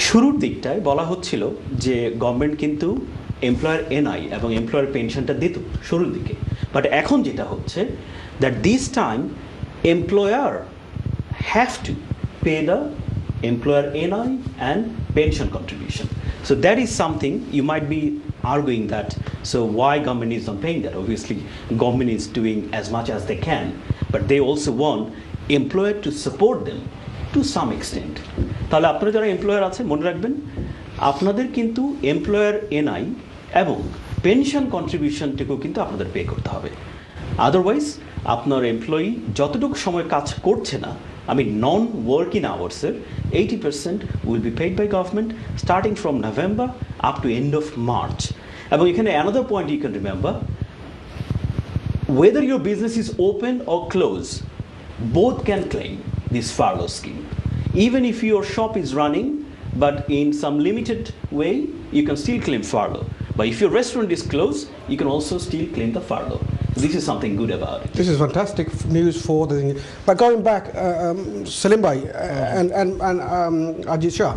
শুরুর দিকটায় বলা হচ্ছিল যে গভর্নমেন্ট কিন্তু এমপ্লয়ার এনআই এবং এমপ্লয়ার পেনশনটা দিত শুরুর দিকে, বাট এখন যেটা হচ্ছে that this time employer have to pay the employer NI and pension contribution. So that is something you might be arguing that, so why government is not paying that? Obviously, government is doing as much as they can, but they also want employer to support them to some extent. তাহলে আপনারা যারা employer আছে মনে রাখবেন আপনাদের কিন্তু employer NI এবং pension কন্ট্রিবিউশনটুকু কিন্তু আপনাদের পে করতে হবে। আদারওয়াইজ আপনার এমপ্লয়ি যতটুকু সময় কাজ করছে না, I mean non-working hours, 80% will be paid by government starting from November up to end of March. And another point you can remember, whether your business is open or closed, both can claim this furlough scheme. Even if your shop is running, but in some limited way, you can still claim furlough. But if your restaurant is closed, you can also still claim the furlough. This is something good about it. This is fantastic news for the thing. But going back, Salim Bhai and Ajit Shah,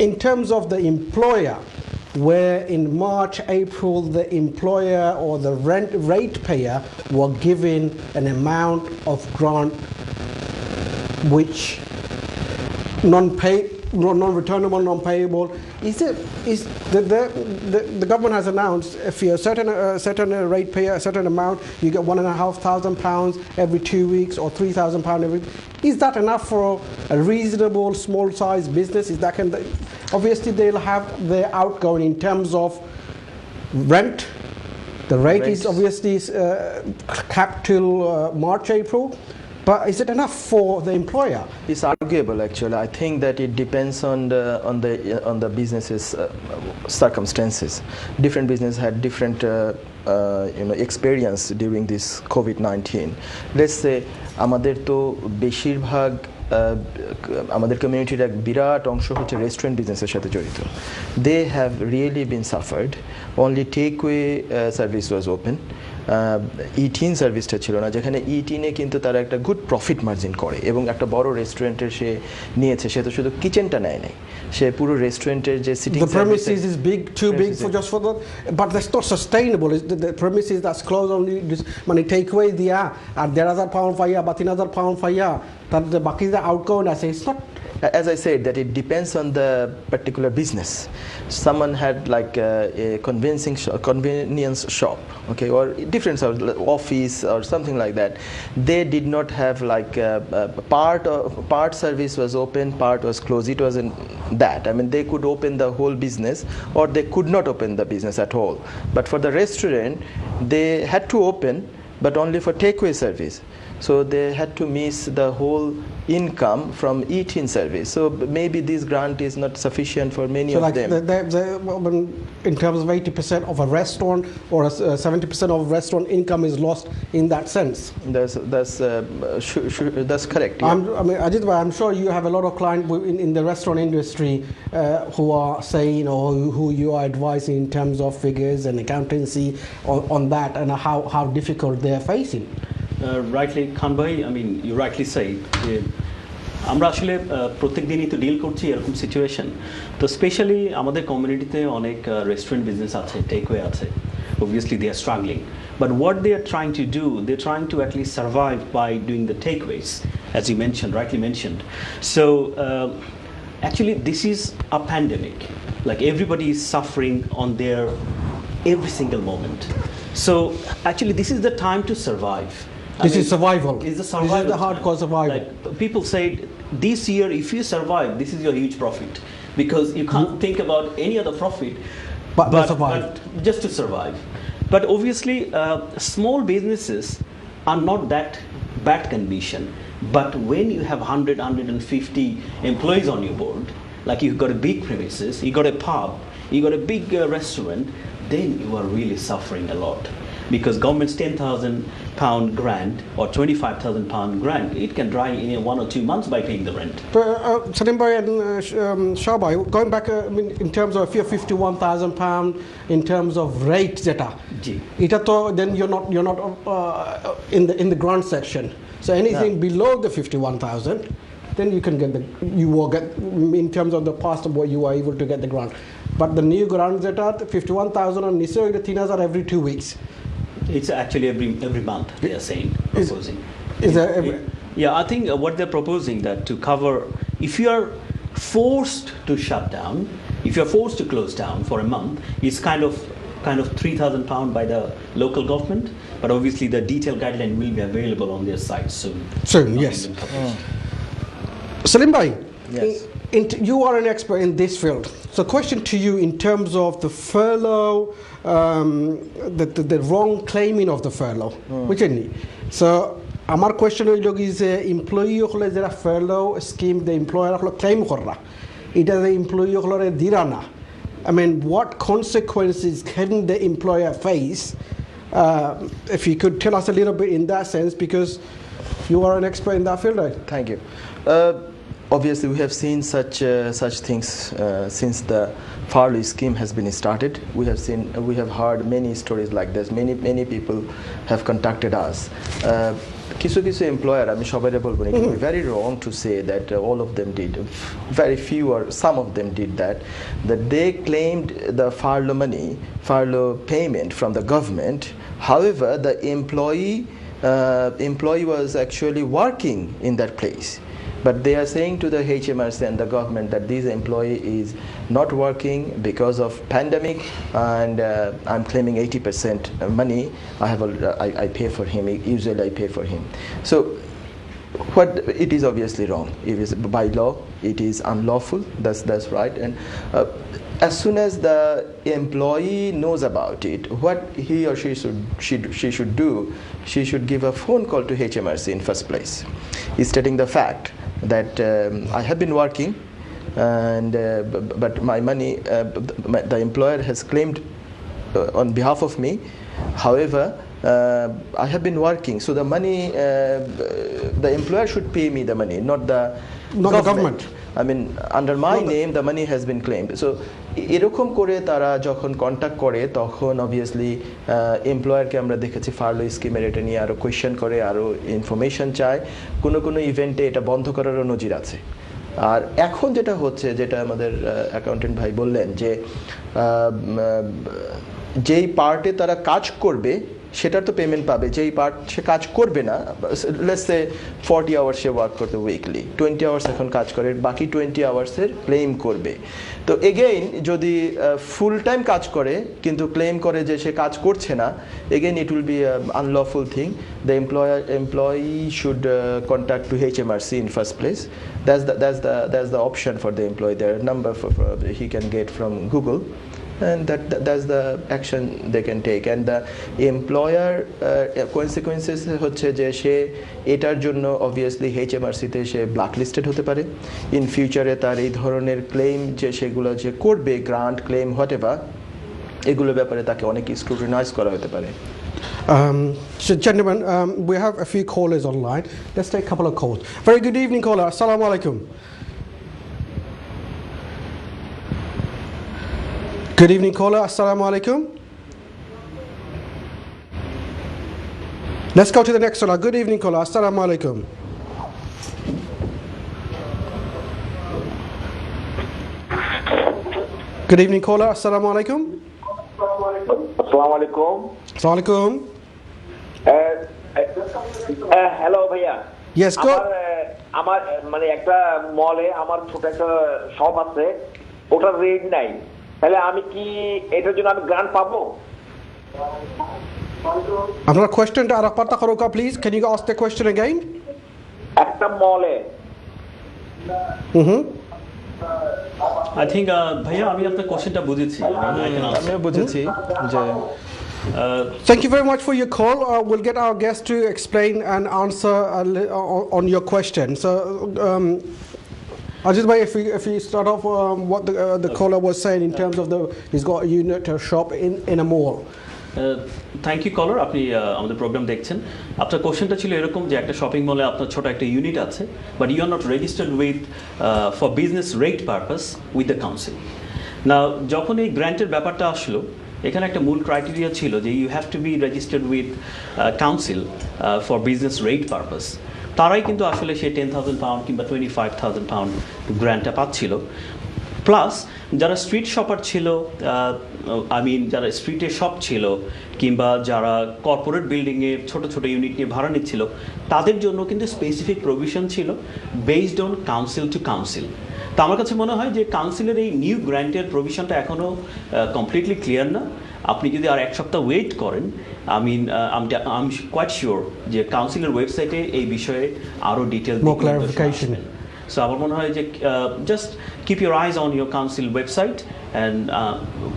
in terms of the employer, where in March, April, the employer or the rate payer were given an amount of grant which non-returnable, non-payable. The government has announced if you're a certain rate payer, a certain amount, you get £1,500 every 2 weeks or £3,000 every. Is that enough for a reasonable small-sized business? Obviously they'll have their outgoing in terms of rent. The rate is obviously capped till March, April. But is it enough for the employer? It's arguable, actually. I think that it depends on the business's circumstances. Different business had different experience during this COVID-19. Let's say আমাদের তো বেশিরভাগ আমাদের কমিউনিটির এক বিরাট অংশ হচ্ছে restaurant বিজনেসের সাথে জড়িত। They have really been suffered. Only takeaway service was open. E-টিন সার্ভিসটা ছিল না, যেখানে E-টিনে কিন্তু তারা একটা গুড প্রফিট মার্জিন করে এবং একটা বড় রেস্টুরেন্টের সে নিয়েছে, সে তো শুধু কিচেনটা নেয় নাই, সে পুরো রেস্টুরেন্টের যে sitting the premises is big, too big for just for that, but that's not sustainable. The premises that's closed only মানে take away দিয়া আর £1,500 পাইয়া বা £3,000 পাইয়া তার যে বাকি যে outgoing আছে, it's not. As I said, that it depends on the particular business. Someone had like a convenience shop, okay, or different sort of office or something like that. They did not have like part service was open, part was closed. It wasn't that. I mean, they could open the whole business, or they could not open the business at all. But for the restaurant, they had to open, but only for takeaway service. So they had to miss the whole income from eating service. So maybe this grant is not sufficient for many of them. In terms of 80% of a restaurant or 70% of a restaurant income is lost in that sense. That's correct. Yeah. I mean, Ajit, I'm sure you have a lot of clients in the restaurant industry who are saying, or who you are advising in terms of figures and accountancy on that, and how difficult they are facing. Rightly, Khan Bhai, I mean, you rightly say, আমরা আসলে প্রত্যেক দিনই তো deal করছি এরকম situation. তো specially আমাদের কমিউনিটিতে অনেক রেস্টুরেন্ট বিজনেস আছে, টেকওয়ে আছে। Obviously they are struggling, but what they are trying to do, they're trying to at least survive by doing the takeaways, as you mentioned, rightly mentioned. So actually this is a pandemic, like everybody is suffering on their every single moment. So actually this is the time to survive. This is survival. It's the survival. This is the hardcore survival. Like people say, this year, if you survive, this is your huge profit, because you can't think about any other profit, but just to survive. But obviously, small businesses are not that bad condition. But when you have 100, 150 employees on your board, like you've got a big premises, you got a pub, you got a big restaurant, then you are really suffering a lot. Because government's £10,000 grant or £25,000 grant, it can dry in 1 or 2 months by paying the rent. Salim Bhai and Shah Bhai, going back in terms of if you're £51,000 in terms of rate data, then you're not in the grant section. So anything below the 51,000, then you can get you will get in terms of the past where you are able to get the grant. But the new grants that are 51,000 and Niso, the 3,000 every 2 weeks. It's actually every month they are saying, proposing. Is there Yeah, I think what they're proposing that to cover, if you are forced to shut down, if you're forced to close down for a month, it's kind of £3,000 by the local government, but obviously the detailed guideline will be available on their site soon. Soon, yes. Salim Bhai, Yes. You are an expert in this field. So question to you in terms of the furlough, the wrong claiming of the furlough. Which is so আমার question হইল কি যে employee হলে যারা ফেলো scheme the employer হলো claim করা এটা যে এমপ্লয়ি হলরে দিরা না I mean what consequences can the employer face if you could tell us a little bit in that sense because you are an expert in that field, right? Thank you. Obviously, we have seen such things since the furlough scheme has been started. We have heard many stories like this. Many people have contacted us. Kisu employer, আমি সবাইরে বলবো না, it would be very wrong to say that all of them did. Very few or some of them did that they claimed the furlough payment from the government. However, the employee was actually working in that place. But they are saying to the HMRC and the government that this employee is not working because of pandemic, and I'm claiming 80% money. I pay for him. Usually I pay for him. So, what it is obviously wrong. It is by law. It is unlawful. That's right. And as soon as the employee knows about it, what he or she should do, she should give a phone call to HMRC in first place, stating the fact that I have been working, and but my money, the employer has claimed on behalf of me. However, I have been working, so the money, the employer should pay me the money, not the government. I mean, under my name, the money has been claimed. So, এরকম করে তারা যখন contact করে তখন obviously এমপ্লয়ারকে আমরা দেখেছি Farlow স্কিমের এটা নিয়ে আরও কোয়েশ্চেন করে, আরও ইনফরমেশন চায়। কোনো ইভেন্টে এটা বন্ধ করারও নজির আছে। আর এখন যেটা হচ্ছে, যেটা আমাদের অ্যাকাউন্টেন্ট ভাই বললেন, যে যেই পার্টে তারা কাজ করবে সেটার তো পেমেন্ট পাবে, যেই পার্ট সে কাজ করবে না, let's say 40 hours say work করতে উইকলি, 20 আওয়ার্স এখন কাজ করে, বাকি 20 আওয়ার্সের ক্লেম করবে। তো এগেইন যদি ফুল টাইম কাজ করে কিন্তু ক্লেম করে যে সে কাজ করছে না, again it will be unlawful thing. The employee should contact two HMRC in first place. That's the option for the employee. There are a number he can get from Google. And that's the action they can take. And the employer consequences হচ্ছে যে সে এটার জন্য obviously HMRC তে সে blacklisted হতে পারে। In ফিউচারে তার এই ধরনের ক্লেম যে সেগুলো যে করবে, গ্রান্ট ক্লেম হোয়াটএভার, এগুলোর ব্যাপারে তাকে অনেক স্ক্রুটিনাইজ করা হতে পারে। So gentlemen, we have a few callers online. Let's take a couple of calls. Very good evening, caller. Assalamu alaikum. Good evening, caller. Assalamu alaikum. Let's go to the next caller. Good evening, caller. Assalamu alaikum. Good evening, caller. Assalamu alaikum. Assalamu alaikum. Assalamu alaikum. Hello ভাইয়া। Yes, go. আমার মানে একটা মলে আমার ছোট একটা shop আছে, ওটার রেট নাই, তাহলে আমি কি এটার জন্য আমি গ্রান্ট পাবো? আপনার কোয়েশ্চেনটা আর একবার করুকা please. Can you ask the question again? একটা মলে I think ভাইয়া আমি আপনার কোশ্চেনটা বুঝেছি। আমিও বুঝেছি যে Thank you very much for your call. We'll get our guest to explain and answer on your question. So, Ajit bhai, if we start off what the caller was saying in terms of he's got a unit or shop in a mall. Thank you caller, আপনি আমাদের programme দেখছেন। আপনার কোশ্চেনটা ছিল এরকম যে একটা shopping মলে আপনার ছোট একটা ইউনিট আছে, but you are not registered with for business rate purpose with the council. না, যখন এই গ্র্যান্টের ব্যাপারটা আসলো, এখানে একটা মূল ক্রাইটেরিয়া ছিল যে you have to be registered with council for business rate purpose, তারাই কিন্তু আসলে সেই £10,000 কিংবা £25,000 গ্র্যান্টটা পাচ্ছিল। প্লাস যারা স্ট্রিট শপার ছিল, যারা স্ট্রিটে শপ ছিল কিংবা যারা কর্পোরেট বিল্ডিংয়ে ছোট ছোট ইউনিট নিয়ে ভাড়া নিচ্ছিল, তাদের জন্য কিন্তু স্পেসিফিক প্রভিশন ছিল based on council to council. তো আমার কাছে মনে হয় যে কাউন্সিলের এই নিউ গ্র্যান্টের প্রভিশনটা এখনও কমপ্লিটলি ক্লিয়ার না। আপনি যদি আর এক সপ্তাহ ওয়েট করেন, আই কোয়াইট শিওর যে কাউন্সিলের ওয়েবসাইটে এই বিষয়ে আরও ডিটেল ক্লারিফিকেশন। সো আমার মনে হয় যে just keep your eyes on your council website and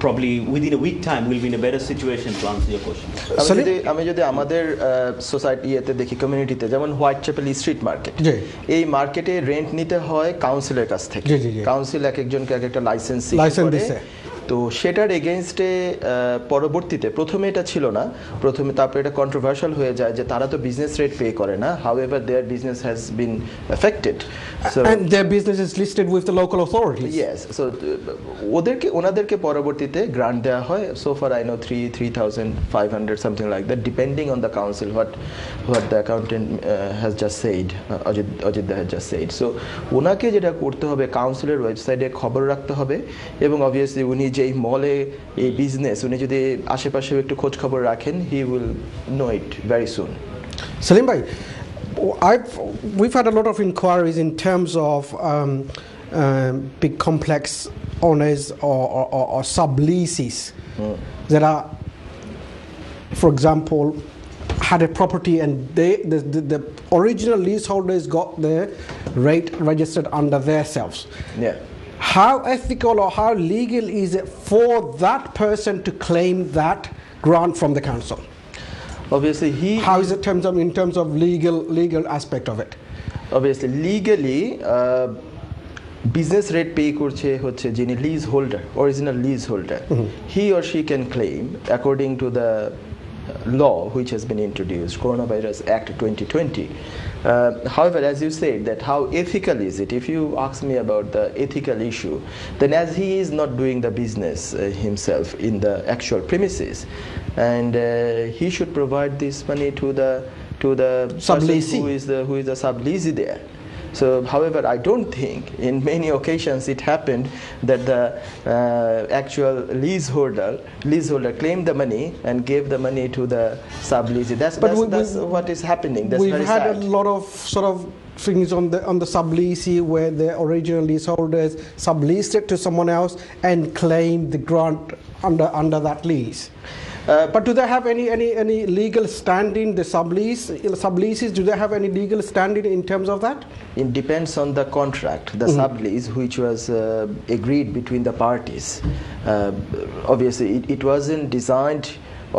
probably within a week time will be in a better situation to answer your question. আমি যদি আমাদের সোসাইটিতে দেখি, কমিউনিটিতে, যেমন হোয়াইট চ্যাপেল স্ট্রিট মার্কেট, এই মার্কেটে রেন্ট নিতে হয় কাউন্সিলের কাছ থেকে। কাউন্সিল এক একজনকে এক একটা লাইসেন্স দিছে। তো সেটার এগেনস্টে পরবর্তীতে প্রথমে এটা ছিল না, তারপরে এটা কন্ট্রোভার্সিয়াল হয়ে যায় যে তারা তো বিজনেস রেট পে করে না, however there business has been affected, and their business is listed with the local authorities. Yes, so ওনাদেরকে পরবর্তীতে গ্রান্ট দেওয়া হয়। So far I know 3,500 something like that, depending on the council what the accountant has just said, Ajit the has just said. So ওনাকে যেটা করতে হবে, কাউন্সিলের ওয়েবসাইটে খবর রাখতে হবে, এবং অবভিয়াসলি উনি যেই মলে এই বিজনেস, উনি যদি আশেপাশে একটু খোঁজ খবর রাখেন, he will know it very soon. Salim bhai, we've had a lot of inquiries in terms of big complex owners or subleases that are, for example, had a property and the original leaseholders got their rate registered under themselves. Yeah. How ethical or how legal is it for that person to claim that grant from the council? Obviously, how is it in terms of legal aspect of it? Obviously, legally, business rate pay করছে হচ্ছে যিনি lease holder, original lease holder, he or she can claim according to the law which has been introduced, Coronavirus Act 2020. However, as you said, that how ethical is it? If you ask me about the ethical issue, then as he is not doing the business himself in the actual premises, and he should provide this money to the subleasee who is the subleasee there. So, however, I don't think in many occasions it happened that the actual leaseholder claimed the money and gave the money to the subleasee. That's what is happening. That's we've very had sad. a lot of sort of things on the subleasee where the original leaseholders subleased it to someone else and claimed the grant under that lease. But do they have any legal standing, the subleases, do they have any legal standing in terms of that? It depends on the contract, the sublease which was agreed between the parties. Obviously, it wasn't designed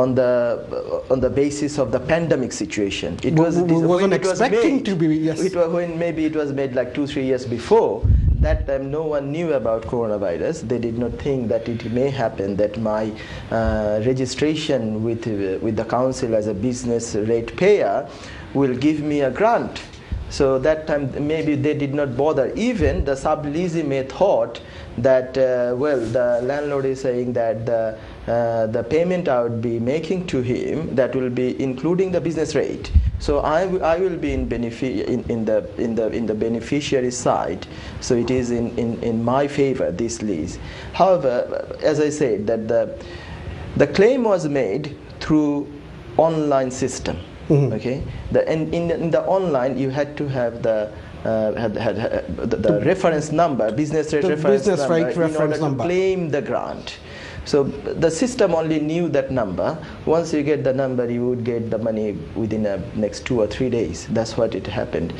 on the basis of the pandemic situation. It wasn't expecting to be, yes. When maybe it was made like 2-3 years before. That time no one knew about coronavirus. They did not think that it may happen that my registration with the council as a business rate payer will give me a grant. So that time maybe they did not bother. Even the subleasee may thought that the landlord is saying that the payment I would be making to him, that will be including the business rate. So I will be in the beneficiary side. So it is in my favor, this lease. However, as I said, that the claim was made through online system. Okay, in the online you had to have the reference number, business rate reference number, to claim the grant. So the system only knew that number. Once you get the number, you would get the money within the next 2 or 3 days. That's what it happened.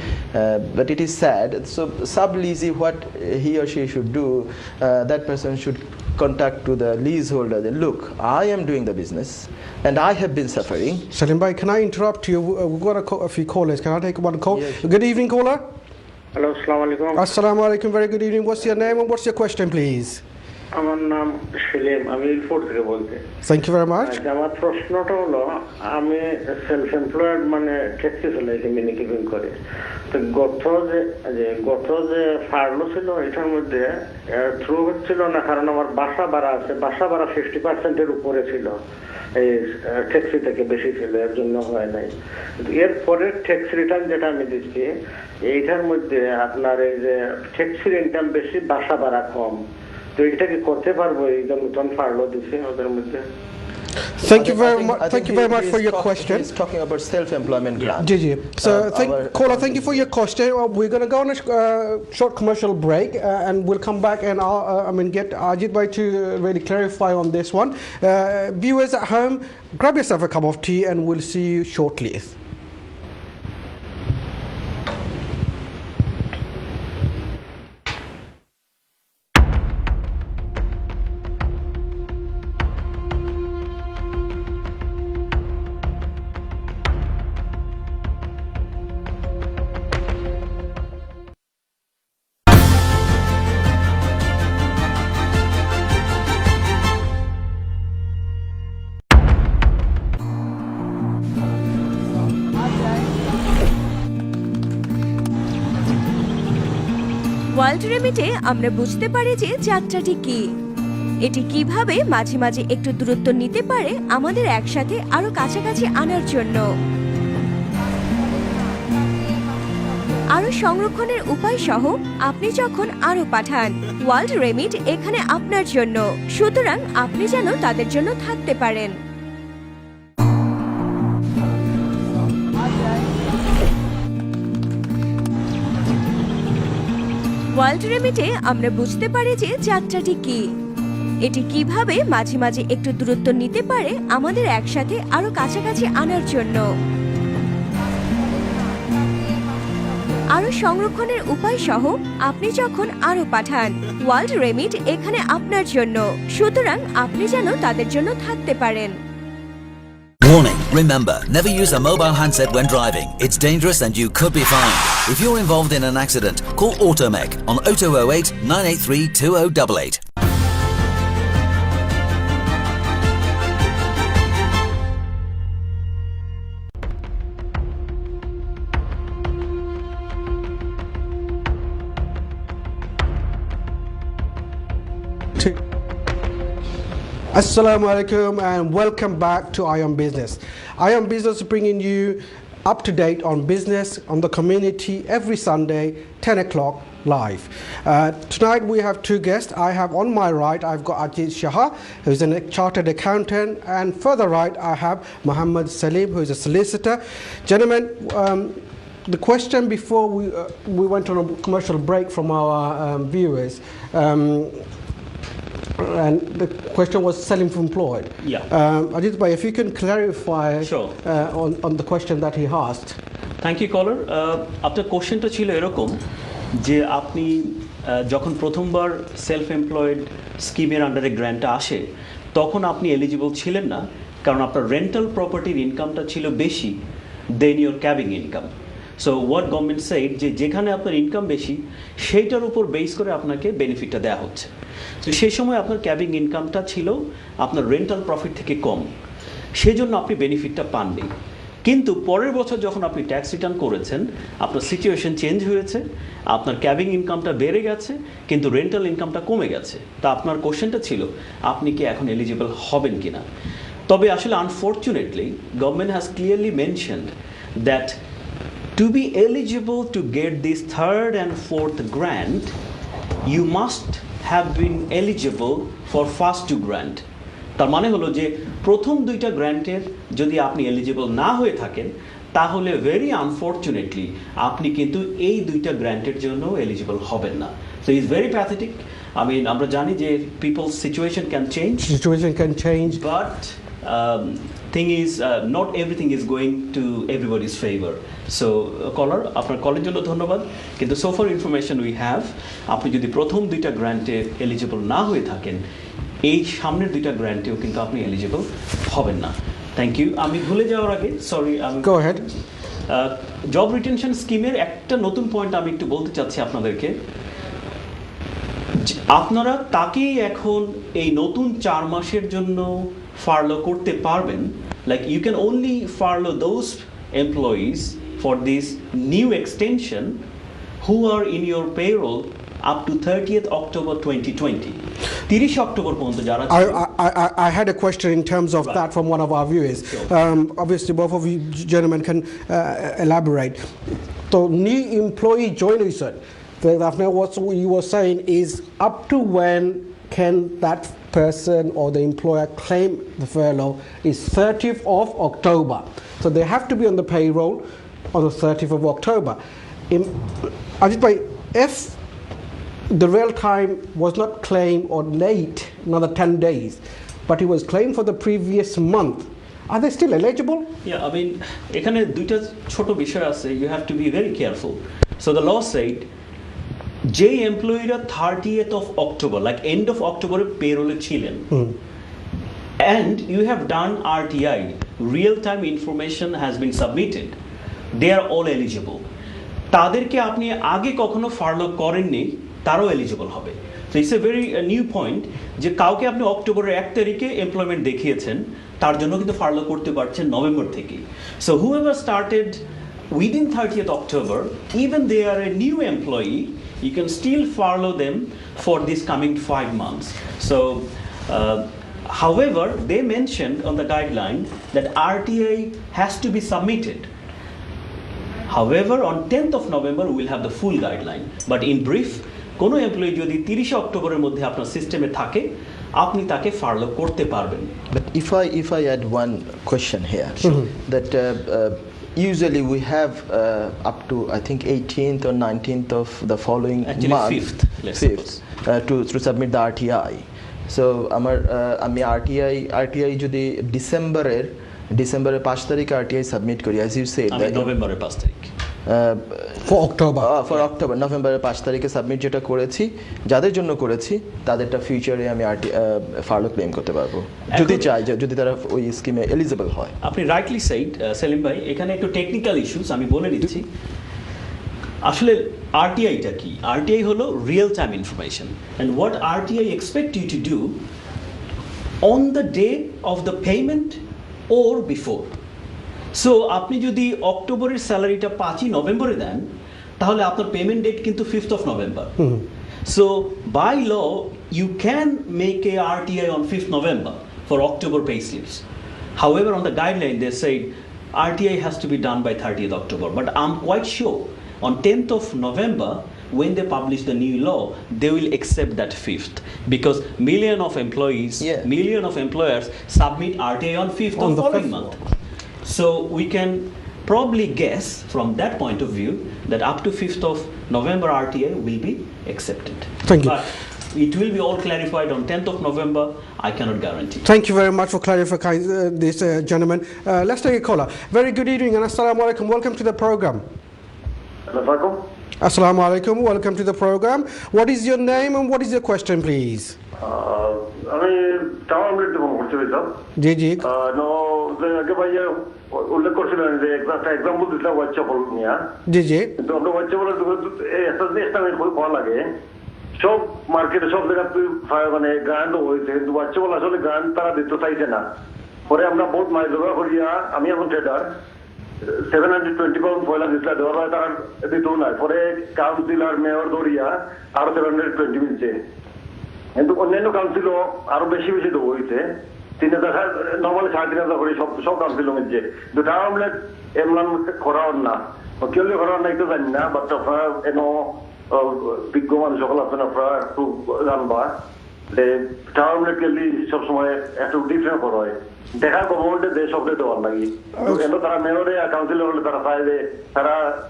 But it is sad. So subleasee, what he or she should do, that person should contact to the leaseholder. Look, I am doing the business and I have been suffering. Salim bhai, can I interrupt you? We've got a few callers. Can I take one call? Yes. Good evening, caller. Hello, assalamu alaikum. Assalamu alaikum. Very good evening. What's your name and what's your question, please? আমার নাম সেলিম, আমি Ilford থেকে বলছি। Thank you very much. আমার প্রশ্নটা হলো, আমি self employed মানে ট্যাক্সি চালাইছি, মিনি কিপিং করে। তো গত যে ফার্লো ছিল এটার মধ্যে থ্রু হচ্ছিল না, কারণ আমার বাসা ভাড়া আছে, বাসা ভাড়া 50% উপরে ছিল, এই ট্যাক্সি থেকে বেশি ছিল, এর জন্য হয় নাই। এরপরে ট্যাক্স রিটার্ন যেটা আমি দিচ্ছি এইটার মধ্যে আপনার এই যে ট্যাক্সির ইনকাম বেশি, বাসা ভাড়া কম, তো এটা কি করতে পারবো এই যে নতুন ফার্লো দিচ্ছে ওদের মধ্যে? Thank you very much for your question. He's talking about self-employment grant. Gigi. So, caller, thank you for your question. We're going to go on a short commercial break, and we'll come back and get Ajit Bhai to really clarify on this one. Viewers at home, grab yourself a cup of tea, and we'll see you shortly. World রেমিটে আমরা বুঝতে পারি যে যাত্রাটি কি, এটি কিভাবে মাঝে মাঝে একটু দূরত্ব নিতে পারে আমাদের একসাথে আরো কাছাকাছি আনার জন্য। আরো সংরক্ষণের উপায় সহ আপনি যখন আরো পাঠান, ওয়ার্ল্ড রেমিট এখানে আপনার জন্য, সুতরাং আপনি যেন তাদের জন্য থাকতে পারেন। ওয়ার্ল্ড রেমিটে আমরা বুঝতে পারি যে যাত্রাটি কি, এটি কিভাবে মাঝে মাঝে একটু দূরত্ব নিতে পারে আমাদের একসাথে আরো কাছাকাছি আনার জন্য। আরো সংরক্ষণের উপায় সহ আপনি যখন আরো পাঠান, ওয়ার্ল্ড রেমিট এখানে আপনার জন্য, সুতরাং আপনি যেন তাদের জন্য থাকতে পারেন। Warning, remember, never use a mobile handset when driving. It's dangerous and you could be fined. If you're involved in an accident, call Automech on 0208 983 2088. Assalamu alaikum and welcome back to iON Business. iON Business is bringing you up to date on business, on the community every Sunday, 10 o'clock live. Tonight we have two guests. I have on my right, I've got Ajit Shah, who's a chartered accountant, and further right I have Muhammad Salim, who's a solicitor. Gentlemen, the question before we went on a commercial break from our viewers, and the question was self-employed. Yeah. Ajit Bhai, if you can clarify Sure. On the question that he asked. Thank you caller. আপনার কোশ্চেনটা ছিল এরকম যে আপনি যখন প্রথমবার self employed স্কিমের আন্ডারে গ্র্যান্টটা আসে তখন আপনি এলিজিবল ছিলেন না, কারণ আপনার রেন্টাল প্রপার্টির ইনকামটা ছিল বেশি then your cabbing income. So what government said যে যেখানে আপনার ইনকাম বেশি সেইটার উপর বেস করে আপনাকে বেনিফিটটা দেওয়া হচ্ছে। তো সেই সময় আপনার ক্যাবিং ইনকামটা ছিল আপনার রেন্টাল প্রফিট থেকে কম, সেই জন্য আপনি বেনিফিটটা পাননি। কিন্তু পরের বছর যখন আপনি ট্যাক্স রিটার্ন করেছেন আপনার সিচুয়েশন চেঞ্জ হয়েছে, আপনার ক্যাবিং ইনকামটা বেড়ে গেছে কিন্তু রেন্টাল ইনকামটা কমে গেছে। তা আপনার কোশ্চেনটা ছিল আপনি কি এখন এলিজিবল হবেন কিনা। তবে আসলে unfortunately government has clearly mentioned that to be eligible to get this third and fourth grant, you must have been eligible for first two grant. তার মানে হলো যে প্রথম দুইটা গ্র্যান্টের যদি আপনি এলিজিবল না হয়ে থাকেন তাহলে ভেরি আনফর্চুনেটলি আপনি কিন্তু এই দুইটা গ্র্যান্টের জন্য এলিজিবল হবেন না। So is very pathetic. আমরা জানি যে peoples situation can change, but thing is not everything is going to everybody's favor. So caller আপনার কলের জন্য ধন্যবাদ, কিন্তু so far information we have আপনি যদি প্রথম দুইটা গ্র্যান্টে এলিজিবল না হয়ে থাকেন এই সামনের দুইটা গ্র্যান্টেও কিন্তু আপনি এলিজিবল হবেন না। Thank you. আমি ভুলে যাওয়ার আগে sorry, Go ahead. Job retention স্কিমের একটা নতুন পয়েন্ট আমি একটু বলতে চাচ্ছি আপনাদেরকে। আপনারা তাকেই এখন এই নতুন 4 মাসের জন্য ফার্লো করতে পারবেন, like you can only furlough those employees for this new extension who are in your payroll up to 30th October 2020. 30 October পর্যন্ত যারা I had a question in terms of that from one of our viewers. Obviously, both of you gentlemen can elaborate. So, new employee joiner said, what you were saying is up to when can that person or the employer claim the furlough is 30th of October. So they have to be on the payroll on the 30th of October. Ajit bhai, if the real time was not claimed or late, another 10 days, but it was claimed for the previous month, are they still eligible? Yeah, I mean, এখানে দুইটা ছোট বিষয় আছে, you have to be very careful. So the law said যে এমপ্লয়িরা 30th of October, like end of October পেরোলে ছিলেন, and you have done RTI, real time information has been submitted, they are all eligible. তাদেরকে আপনি আগে কখনো Farlow করেননি, তারাও eligible হবে। So it's a very new point যে কাউকে আপনি অক্টোবরের 1 তারিখে এমপ্লয়মেন্ট দেখিয়েছেন, তার জন্য কিন্তু ফার্লো করতে পারছেন নভেম্বর থেকে। So whoever started within 30th October, even they are a new employee, you can still furlough them for this coming 5 months. So, however, they mentioned on the guideline that RTA has to be submitted. However, on 10th of November, we will have the full guideline. But in brief, কোনো employee যদি 30 অক্টোবরের মধ্যে আপনার সিস্টেমে থাকে, আপনি তাকে Farlow করতে পারবেন। But if I add one question here, that usually we have up to I think 18th or 19th of the following Actually, month, 5th, let's suppose. to submit the RTI. So আমি RTI যদি ডিসেম্বরের 5 তারিখে RTI submit করি, as you said, আমি নভেম্বরের 5 তারিখ For October. For October, নভেম্বরের 5 তারিখে সাবমিট যেটা করেছি, যাদের জন্য করেছি তাদেরটা ফিউচারে আমি ফার্লো ক্লেম করতে পারবো, যদি চাই, যদি তারা ওই স্কিমে এলিজিবল হয়। আপনি রাইটলি সেইড সেলিম ভাই, এখানে একটু টেকনিক্যাল ইস্যুস আমি বলে দিচ্ছি। আসলে আরটিআইটা কি? আরটিআই হলো real time information, and what RTI expect you to do on the day of the payment or before. So আপনি যদি অক্টোবরের স্যালারিটা 5ই নভেম্বরে দেন, তাহলে আপনার পেমেন্ট ডেট কিন্তু 5th of November. So by law you can make a RTI on 5th November for October payslips. However, on the guideline they say RTI has to be done by 30th October. But I'm quite sure on 10th of November, when they publish the new law, they will accept that 5th, because million of employees, million of employers submit RTI on 5th of following month. So we can probably guess from that point of view that up to 5th of November RTI will be accepted. Thank you. But it will be all clarified on 10th of November, I cannot guarantee. Thank you very much for clarifying this, gentlemen. Let's take a caller. Very good evening and assalamu alaikum. Welcome to the program. Assalamu alaikum. Welcome to the program. What is your name and what is your question, please? আমি tower মিলিতে phone করছি ভাই sir. জি জি। আগে ভাইয়া উল্লেখ করছিলেন যে একটা example দিছিলাম হোয়াটসঅ্যাপ নিয়ে। জি জি। কিন্তু আমরা হোয়াটসঅ্যাপের একটা জিনিসটা আমি খুবই ভালো লাগে, সব মার্কেটে সব জায়গায় মানে গ্রান্ড হয়েছে, কিন্তু হোয়াটসঅ্যাপ আসলে গ্রান্ড তারা দিতে চাইছে না। পরে আমরা বহুত মাইল জোগাড় করিয়া, আমি এখন ট্রেডার, 720 পাউন্ড পয়লা দিচ্ছিল, দেওয়ার পরে তারা দিতেও নাই। পরে কাউন্সিলর মেয়র দৌড়িয়া আরো 720 মিলছে, কিন্তু অন্যান্য কাউন্সিলও আরো বেশি বেশি দেবো হয়েছে। 3000 নর্মালি 3500 করে সব কাউন্সিলও মিলছে, কিন্তু টাকা আমলেট এমন করার না, কেউ করার নাই তো জানি না। বাট আপনারা এন বিজ্ঞ মানুষ সকল আছেন, আপনারা একটু জানবা যে টাকা আমলেট গেলি সবসময় একটু ডিফারেন্ট করা হয়। দেখা গভর্নমেন্টে দেশ সবটাই দেওয়ার লাগে, কিন্তু তারা মেয়রে আর কাউন্সিলর হলে তারা চায় যে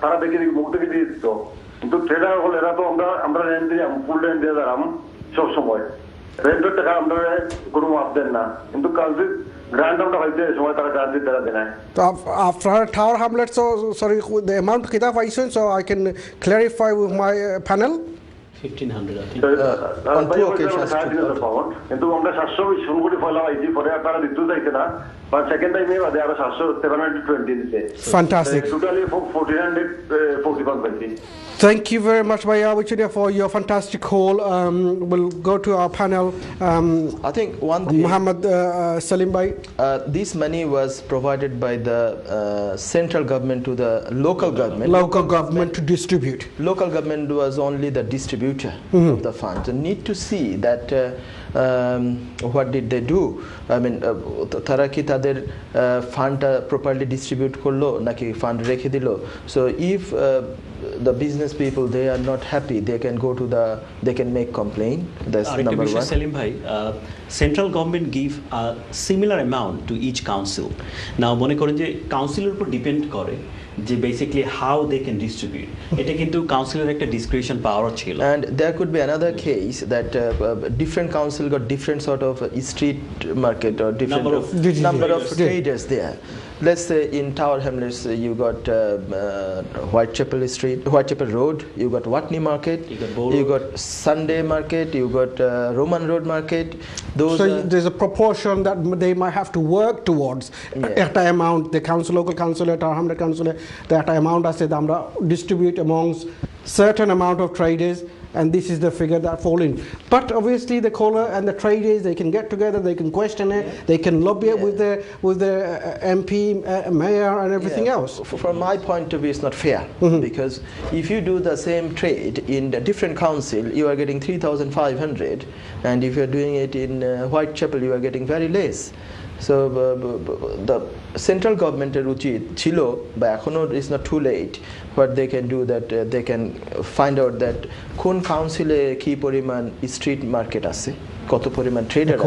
তারা দেখে মুখ দেখে দিয়ে দিত। কিন্তু ট্রেডার হলে এরা তো আমরা রেন্ট দিয়ে ফুল রেন্ট দিয়ে দাঁড়াম সব সময়, রেন্টের টাকা আমরা কোনো মাপ দেন না, কিন্তু কাউন্সিল গ্রান্ট আমরা হইতে সময় তারা গ্রান্ট দিতে দেয় না। So after Tower Hamlet, so sorry, the amount kita paisen, so I can clarify with my panel. 1500 I think. On two occasions. কিন্তু আমরা 720 কোটি ফয়লা হয়েছি, পরে তারা দিতে চাইছে না। But second time they are 720 দিছে Fantastic. Totally 1440 পাইছি Thank you very much, Bhaiya Avichania, for your fantastic call. We'll go to our panel. I think one thing, Muhammad Salim Bhai. this money was provided by the central government to the local government. Local government to distribute. Local government was only the distributor of the funds. So need to see that what did they do? I mean, তারা কি তাদের ফান্ডটা properly distribute করলো নাকি fund রেখে দিল? So if the business people, they are not happy, they can make complaint. That's number one. Salim Bhai, central government give a similar amount to each council. Now মনে করেন যে কাউন্সিলের উপর depend করে যে basically how they can distribute. এটা কিন্তু কাউন্সিলের একটা ডিসক্রিপশন পাওয়ার ছিল। And there could be another case that different council got different sort of street market or different number of traders there. Let's say in Tower Hamlets you got Whitechapel Road, you got Watney Market, you got Sunday Market, you got Roman Road Market. Those So there's a proportion that they might have to work towards. At a amount, the council, local councillor, Tower Hamlet councillor, that amount I said, distribute amongst certain amount of traders, and this is the figure that fall in. But obviously the caller and the traders, they can get together, they can question it, they can lobby it with the MP, mayor and everything else. From my point of view, it's not fair, because if you do the same trade in a different council, you are getting 3,500, and if you're doing it in Whitechapel, you are getting very less. So the central government উচিত ছিল বা এখনো is not too late, what they can do that they can find out that কোন কাউন্সিলে কি পরিমাণ street market আছে, কত পরিমাণ ট্রেডার আছে,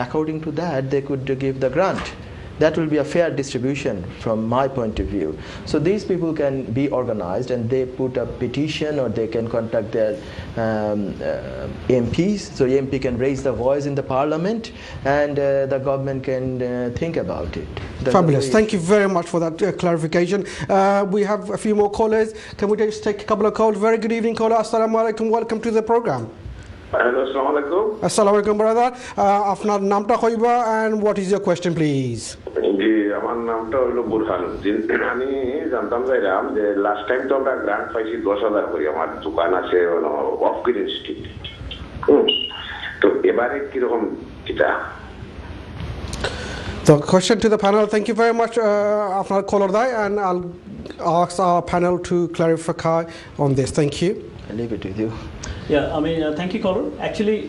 according to that they could give the grant. That will be a fair distribution from my point of view. So these people can be organized and they put a petition or they can contact their MPs. So MP can raise the voice in the parliament and the government can think about it. That's Fabulous. Thank you very much for that clarification. We have a few more callers. Can we just take a couple of calls? Very good evening, caller. Assalamu alaikum. Welcome to the program. Hello, assalamu alaikum. Assalamu alaikum, brother. Afnar namta khoiba and what is your question, please? জি আমার নামটা হলো বুরহানুদ্দিন। আমি জানতাম চাইলাম যে last time তো আমরা grant পাইছি 10,000 করে, আমার দোকান আছে অফ গ্রিন স্ট্রিট। তো এবারে কিরকম এটা? So question to the panel. Thank you very much, Afnar caller Dai, and I'll ask our panel to clarify on this. Thank you. I leave it with you. Yeah, I mean, thank you, caller. Actually,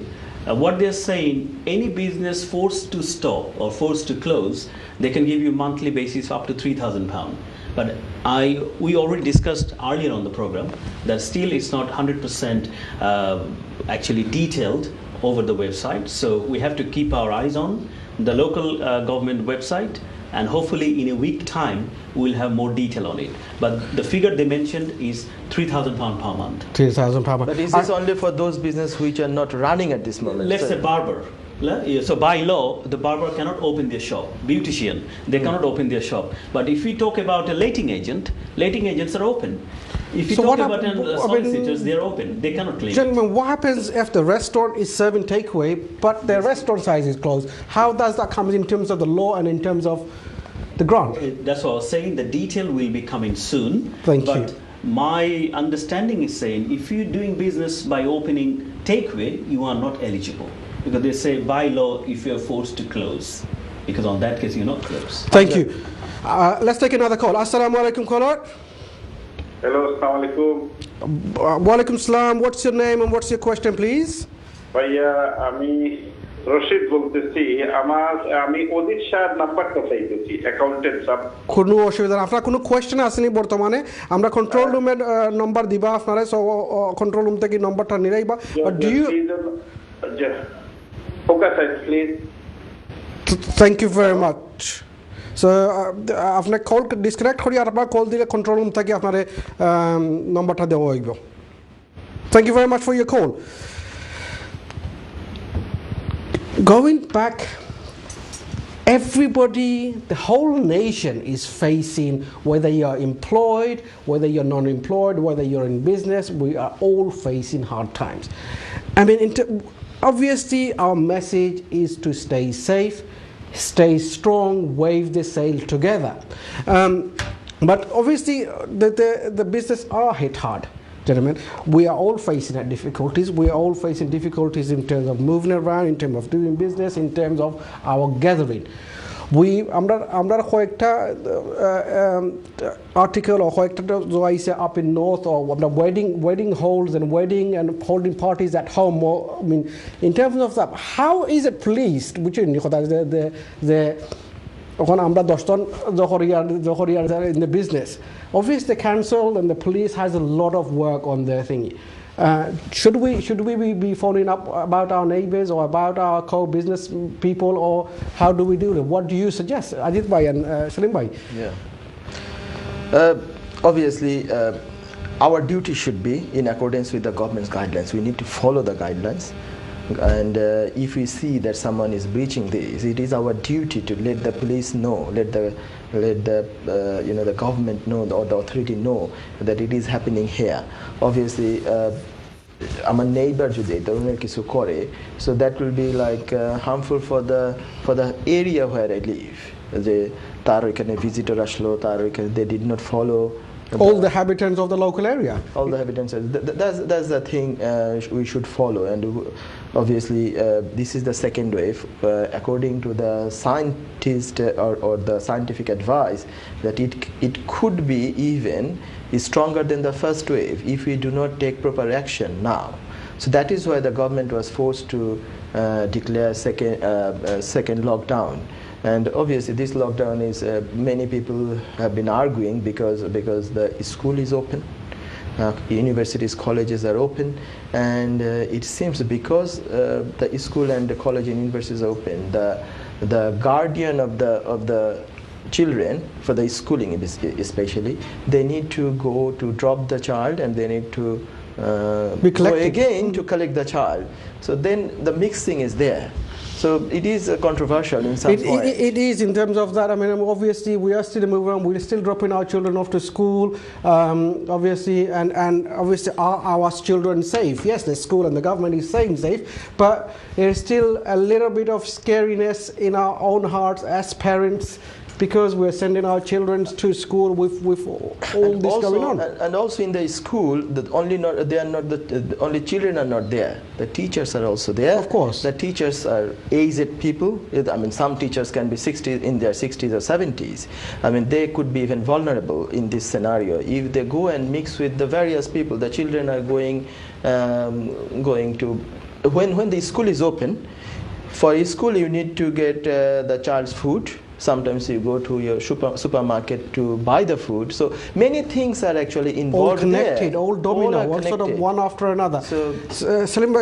what they're saying, any business forced to stop or forced to close, they can give you monthly basis up to £3,000. But we already discussed earlier on the program that still it's not 100% actually detailed over the website. So we have to keep our eyes on the local government website, and hopefully in a week time we'll have more detail on it. But the figure they mentioned is £3,000 per month. £3,000 per month. But is this only for those businesses which are not running at this moment? Let's say barber. So by law, the barber cannot open their shop. Beautician, they cannot open their shop. But if we talk about a letting agents are open. If you talk about solicitors, they're open. They cannot claim. Gentlemen, what happens if the restaurant is serving takeaway, but the restaurant size is closed? How does that come in terms of the law and in terms of the grant? That's what I was saying. The detail will be coming soon. Thank you. But my understanding is saying if you're doing business by opening takeaway, you are not eligible. Because they say by law if you're forced to close. Because on that case you're not closed. Thank you. Let's take another call. Assalamu alaikum, caller. Hello, assalamu alaikum. Wa alaikum salam. What's your name and what's your question, please? ভাইয়া আমি রশিদ বলতেছি। আমি অদিত শাহর নাম্বারটা চাইতেছি, accountant সাহেব। কোনো অসুবিধা না। আপনার কোনো কোয়েশ্চেন আসেনি বর্তমানে? আমরা কন্ট্রোল রুমের নাম্বার দিবা আপনারা, সো কন্ট্রোল রুম থেকে নাম্বারটা নিরাইবা। But do you focus please. Thank you very much. So আপনার কল ডিসকানেক্ট করি আর আপনার কল দিলে কন্ট্রোল রুম থেকে আপনার নম্বরটা দেওয়া হইব। Thank you very much for your call. Going back, everybody, the whole nation is facing, whether you're employed, whether you're non-employed, whether you're in business, we are all facing hard times. I mean, obviously our message is to stay safe, stay strong, wave the sail together. But obviously, the business are hit hard. Gentlemen, we are all facing difficulties. We are all facing difficulties in terms of moving around, in terms of doing business, in terms of our gathering. আমরা কয়েকটা article or কয়েকটা জোয়াইছে up in north or আমরা wedding halls and holding parties at home. I mean, in terms of that, how is it policed? Which is the ওখানে আমরা 10জন জহরিয়ার in the business. Obviously, the council and the police has a lot of work on their thingy. Should we be following up about our neighbors or about our co-business people, or how do we do it? What do you suggest, Ajit Bhai and Salim Bhai? Obviously, our duty should be in accordance with the government's guidelines. We need to follow the guidelines. And if we see that someone is breaching this, it is our duty to let the police know, let the the government know, or the authority know that it is happening here. Obviously, আমার neighbor যদি এই ধরনের কিছু করে, so that will be like harmful for the area where I live. যে তার ওইখানে visitor আসলো, তার ওইখানে they did not follow all the habitants of the local area. All the habitants. That's the thing we should follow, and obviously this is the second wave. According to the scientist or the scientific advice, that it could be even stronger than the first wave if we do not take proper action now. So that is why the government was forced to declare second lockdown. And obviously this lockdown is, many people have been arguing because the school is open, universities, colleges are open, and it seems because the school and the college and universities are open, the guardian of the children, for the schooling especially, they need to go to drop the child, and they need to go again to collect the child. So then the mixing is there. So it is controversial in some point. It is in terms of that. I mean, obviously we are still moving on. We're still dropping our children off to school. Obviously, and obviously, are our children safe? Yes, the school and the government is saying safe, but there's still a little bit of scariness in our own hearts as parents, because we're sending our children to school with all this also, going on. And also in the school, only children are not there. The teachers are also there. Of course. The teachers are aged people. I mean, some teachers can be in their 60s or 70s. I mean, they could be even vulnerable in this scenario. If they go and mix with the various people, the children are going to, when the school is open, for a school you need to get the child's food. Sometimes you go to your supermarket to buy the food. So many things are actually involved. All connected, there. all domino, all sort of one after another. So Salim,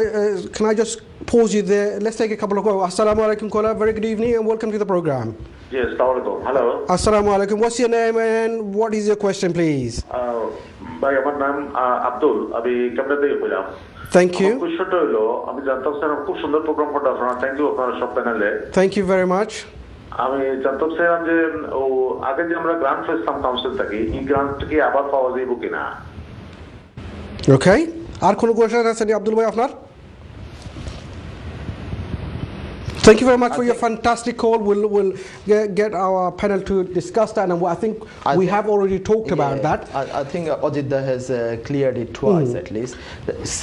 can I just pause you there? Let's take a couple of calls. Assalamu alaikum, caller. Very good evening and welcome to the program. Yes, assalamualaikum. Hello. Assalamu alaikum. What's your name and what is your question, please? ভাই আমার নাম আব্দুল, আমি camera থেকে বললাম। Thank you. আমার কোশ্চেনটা হলো, আমি জানতাম স্যার খুব সুন্দর প্রোগ্রাম করতে আপনারা, থ্যাংক ইউ আপনারা সব প্যানেলে। Thank you very much. আমি জানতাম স্যার যে আগে যে আমরা গ্রান্ট পেতাম কাউন্সিল থেকে, এই গ্রান্ট কি আবার পাওয়া যাইব কিনা? Okay. আর কোনো কোশ্চেন আছে আব্দুল ভাই আপনার? Thank you very much for your fantastic call. We'll get our panel to discuss that, and I think we have already talked about that. I think Ajitda has cleared it twice at least.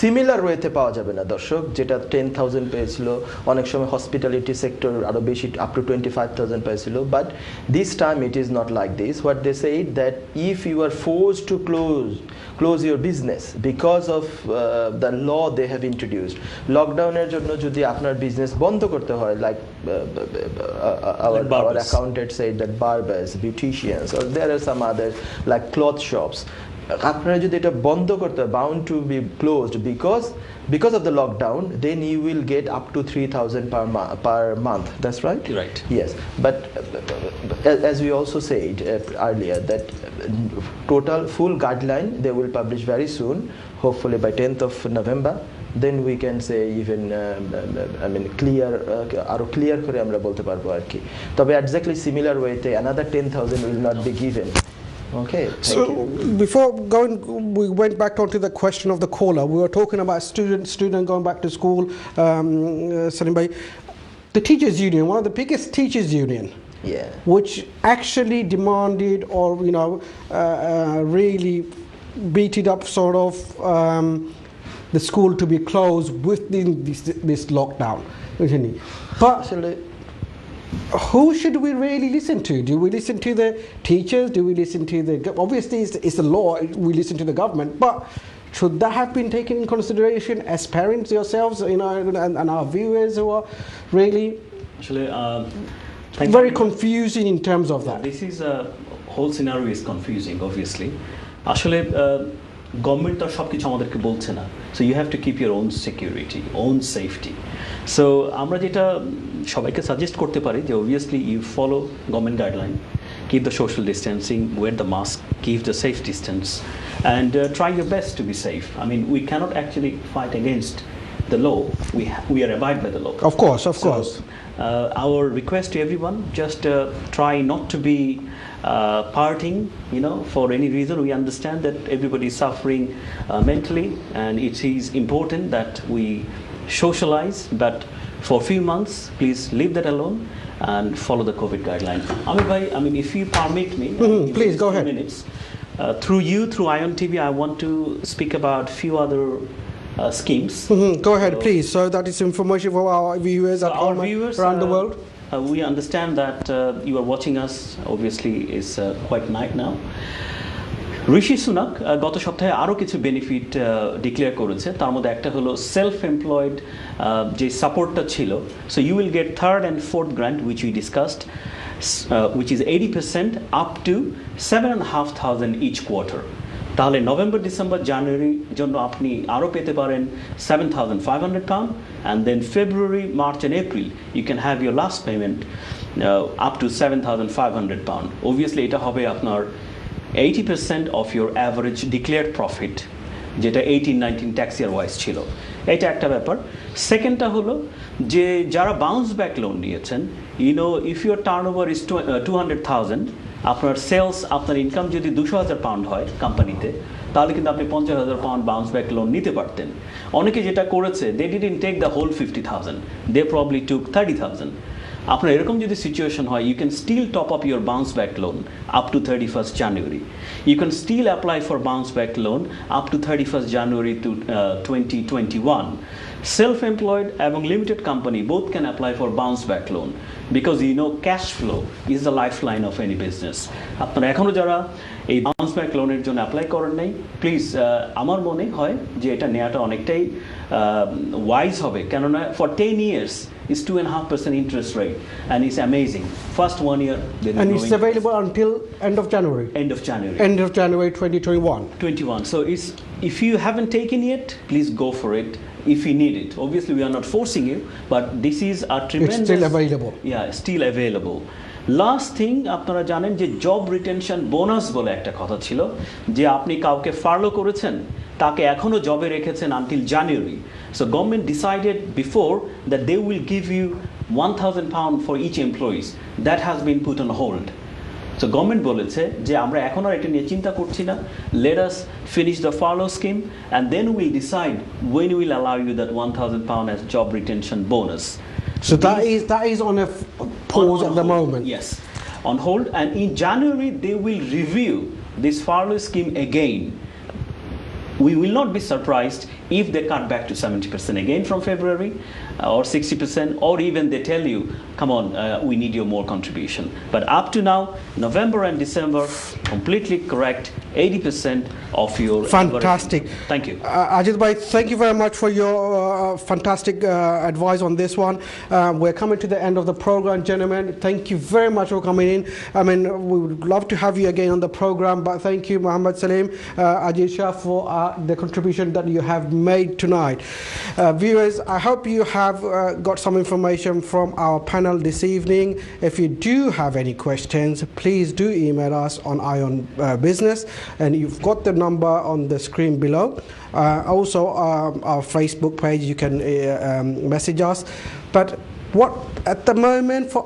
Similar ওয়েতে পাওয়া যাবে না দর্শক, যেটা 10,000 পেয়েছিল, অনেক সময় hospitality sector আরো বেশি up to 25,000 পেয়েছিল, but this time it is not like this. What they said that if you are forced to close your business because of the law they have introduced, লকডাউনের জন্য যদি আপনার business বন্ধ করতে হয়, like our accountant said that barbers, beauticians, or there are some others like cloth shops, আপনারা যদি এটা বন্ধ করতে, bound to be closed because of the lockdown, then you will get up to 3,000 per month. That's right? Right. Yes, but as we also said earlier, that total full guideline they will publish very soon, hopefully by 10th of November. Then we can say even I mean clear করে আমরা বলতে পারবো আর কি। তবে exactly similar way তে another 10,000 will not be given. Okay. So before we went back onto the question of the caller. We were talking about student going back to school. Salim bhai, the teachers union, one of the biggest teachers union, Yeah. which actually demanded or really beat it up sort of the school to be closed within this lockdown. But Actually, who should we really listen to? Do we listen to the teachers? Do we listen to obviously it's the law, we listen to the government, but should that have been taken in consideration as parents yourselves, and our viewers who are really Actually, very confusing in terms of that? This is a whole scenario is confusing, obviously. আসলে government তো সব কিছু আমাদেরকে বলছে না, so you have to keep your own security, own safety. সো আমরা যেটা সবাইকে সাজেস্ট করতে পারি যে obviously you follow government guideline, keep the social distancing, wear the mask, keep the safe distance, and try your best to be safe. I mean, we cannot actually fight against the law. We are abide by the law. Of course. Our request to everyone, just try not to be partying, for any reason. We understand that everybody is suffering mentally, and it is important that we socialize, but for a few months, please leave that alone and follow the COVID guideline. Amir bhai, I mean, if you permit me, please go ahead. Minutes. Through iON TV, I want to speak about few other schemes. Go ahead, please. So that is information for our viewers at home around the world. We understand that you are watching us. Obviously, it's quite night now. Rishi Sunak গত সপ্তাহে আরও কিছু benefit declare করেছে, তার মধ্যে একটা হলো self employed যে সাপোর্টটা ছিল। So you will get third and fourth grant which we discussed, which is 80% up to 7,500 each quarter. তাহলে নভেম্বর, ডিসেম্বর, জানুয়ারির জন্য আপনি আরও পেতে পারেন 7,500 pound, and then February, March and April you can have your last payment up to 7,500 pound. Obviously এটা হবে আপনার 80% of your average declared profit, যেটা 18-19 ট্যাক্স ইয়ার ওয়াইজ ছিল। এটা একটা ব্যাপার। সেকেন্ডটা হলো যে যারা বাউন্স ব্যাক লোন নিয়েছেন, if your turn over is 200,000, আপনার সেলস, আপনার ইনকাম যদি 200,000 পাউন্ড হয় কোম্পানিতে, তাহলে কিন্তু আপনি 50,000 পাউন্ড বাউন্স ব্যাক লোন নিতে পারতেন। অনেকে যেটা করেছে, they didn't take the whole 50,000, they probably took 30,000। আপনার এরকম যদি সিচুয়েশন হয়, you can still top up your bounce back loan up to 31st January. You can still apply for bounce back loan up to 31st January to 2021. Self-employed এবং limited company both can apply for bounce back loan, because cash flow is the lifeline of any business. আপনারা এখনো যারা এই bounce back লোনের জন্য apply করেন নাই, please আমার মনে হয় যে এটা নেওয়াটা অনেকটাই ওয়াইজ হবে, কেননা for 10 years is 2.5% interest rate, and it's amazing. First 1 year, and it's available until end of January. End of January. End of January 2021. 21. So if you haven't taken it, please go for it if you need it. Obviously, we are not forcing you, but this is a tremendous. It's still available. Yeah, still available. Last thing, আপনারা জানেন যে job retention bonus বলে একটা কথা ছিল, যে আপনি কাউকে ফার্লো করেছেন, তাকে এখনো জবে রেখেছেন until January. So government decided before that they will give you 1,000 pound for each employees. That has been put on hold. So government বলেছে যে আমরা এখন আর এটা নিয়ে চিন্তা করছি না, let us finish the furlough scheme and then will decide when will allow you that 1,000 pound as job retention bonus. So that is on a pause at the moment. Yes, on hold, and in January they will review this furlough scheme again. We will not be surprised if they cut back to 70% again from February, or 60%, or even they tell you, come on, we need your more contribution. But up to now, November and December, completely correct, 80% of your... Fantastic. Thank you. Ajit bhai, thank you very much for your fantastic advice on this one. We're coming to the end of the program, gentlemen. Thank you very much for coming in. I mean, we would love to have you again on the program, but thank you, Muhammad Salim, Ajit Shah, for the contribution that you have made tonight. Viewers, I hope you have got some information from our panel this evening. If you do have any questions, please do email us on iON Business, and you've got the number on the screen below. Also, our Facebook page, you can message us. But what at the moment for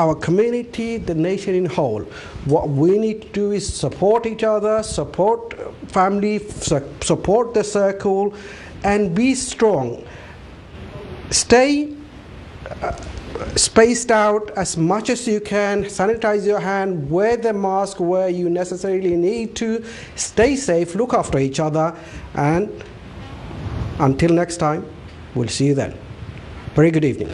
our community, the nation in whole, what we need to do is support each other, support family, support the circle, and be strong. Stay spaced out as much as you can, sanitize your hand, wear the mask where you necessarily need to, stay safe, look after each other, and until next time, we'll see you then. Very good evening.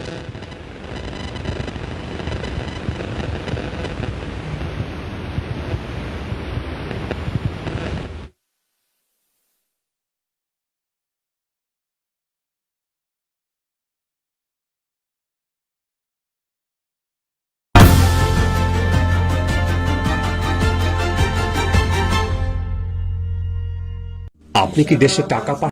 আপনি কি দেশে টাকা